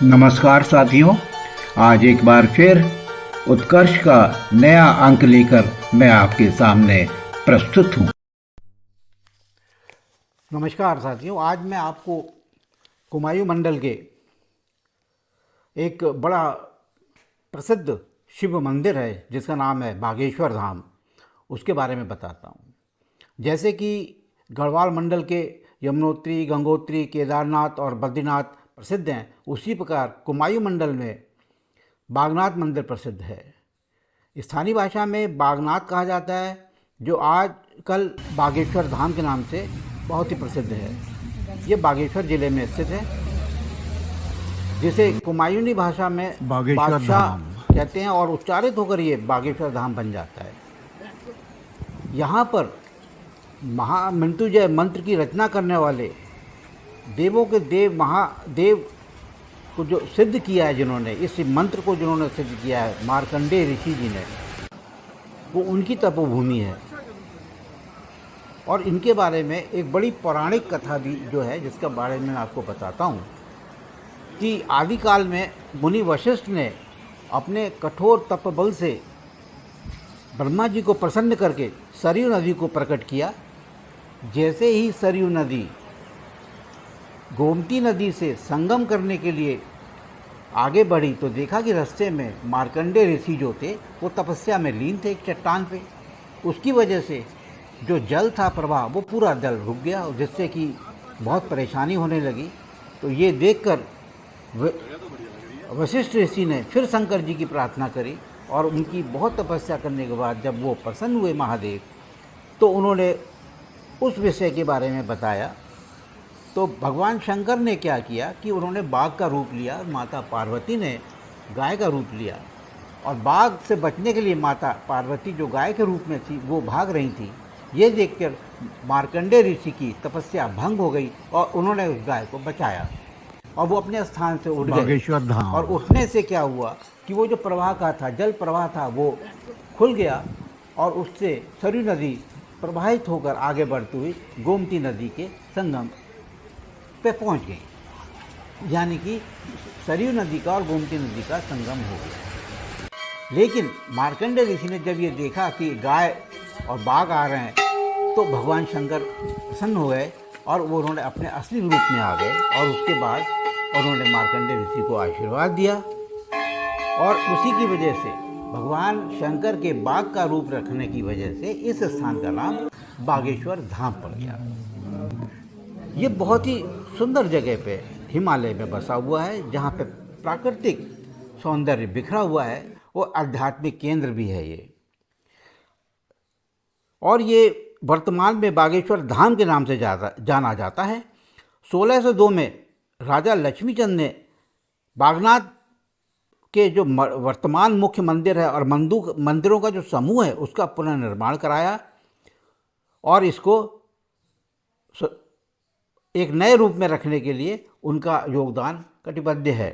नमस्कार साथियों। आज एक बार फिर उत्कर्ष का नया अंक लेकर मैं आपके सामने प्रस्तुत हूँ। नमस्कार साथियों, आज मैं आपको कुमायूं मंडल के एक बड़ा प्रसिद्ध शिव मंदिर है जिसका नाम है बागेश्वर धाम, उसके बारे में बताता हूँ। जैसे कि गढ़वाल मंडल के यमुनोत्री, गंगोत्री, केदारनाथ और बद्रीनाथ प्रसिद्ध हैं, उसी प्रकार कुमायूं मंडल में बागनाथ मंदिर प्रसिद्ध है। स्थानीय भाषा में बागनाथ कहा जाता है, जो आजकल बागेश्वर धाम के नाम से बहुत ही प्रसिद्ध है। ये बागेश्वर जिले में स्थित है, जिसे कुमायूनी भाषा में बागेश्वर बादशाह धाम। कहते हैं और उच्चारित होकर ये बागेश्वर धाम बन जाता है। यहाँ पर महामृत्युंजय मंत्र की रचना करने वाले देवों के देव महादेव को जो सिद्ध किया है, जिन्होंने इस मंत्र को जिन्होंने सिद्ध किया है, मार्कंडेय ऋषि जी ने, वो उनकी तपोभूमि है। और इनके बारे में एक बड़ी पौराणिक कथा भी जो है, जिसके बारे में मैं आपको बताता हूँ कि आदिकाल में मुनि वशिष्ठ ने अपने कठोर तपबल से ब्रह्मा जी को प्रसन्न करके सरयू नदी को प्रकट किया। जैसे ही सरयू नदी गोमती नदी से संगम करने के लिए आगे बढ़ी तो देखा कि रास्ते में मार्कंडेय ऋषि जो थे वो तपस्या में लीन थे एक चट्टान पे। उसकी वजह से जो जल था प्रवाह, वो पूरा जल रुक गया, जिससे कि बहुत परेशानी होने लगी। तो ये देखकर वशिष्ठ ऋषि ने फिर शंकर जी की प्रार्थना करी और उनकी बहुत तपस्या करने के बाद जब वो प्रसन्न हुए महादेव, तो उन्होंने उस विषय के बारे में बताया। तो भगवान शंकर ने क्या किया कि उन्होंने बाघ का रूप लिया, माता पार्वती ने गाय का रूप लिया, और बाघ से बचने के लिए माता पार्वती जो गाय के रूप में थी वो भाग रही थी। ये देखकर मार्कंडेय ऋषि की तपस्या भंग हो गई और उन्होंने उस गाय को बचाया और वो अपने स्थान से उठ गए। बागेश्वर धाम। और उठने से क्या हुआ कि वो जो प्रवाह का था, जल प्रवाह था, वो खुल गया और उससे सरयू नदी प्रवाहित होकर आगे बढ़ती हुई गोमती नदी के संगम पे पहुंच गई। यानी कि सरयू नदी का और गोमती नदी का संगम हो गया। लेकिन मार्कंडेय ऋषि ने जब ये देखा कि गाय और बाघ आ रहे हैं, तो भगवान शंकर प्रसन्न हो गए और वो उन्होंने अपने असली रूप में आ गए। और उसके बाद उन्होंने मार्कंडेय ऋषि को आशीर्वाद दिया और उसी की वजह से भगवान शंकर के बाघ का रूप रखने की वजह से इस स्थान का नाम बागेश्वर धाम पड़ गया। ये बहुत ही सुंदर जगह पे हिमालय में बसा हुआ है, जहाँ पे प्राकृतिक सौंदर्य बिखरा हुआ है, वो आध्यात्मिक केंद्र भी है ये। और ये वर्तमान में बागेश्वर धाम के नाम से जाना जाता है। 1602 में राजा लक्ष्मीचंद ने बागनाथ के जो वर्तमान मुख्य मंदिर है और मंदिरों का जो समूह है, उसका पुनर्निर्माण कराया और इसको एक नए रूप में रखने के लिए उनका योगदान कटिबद्ध है।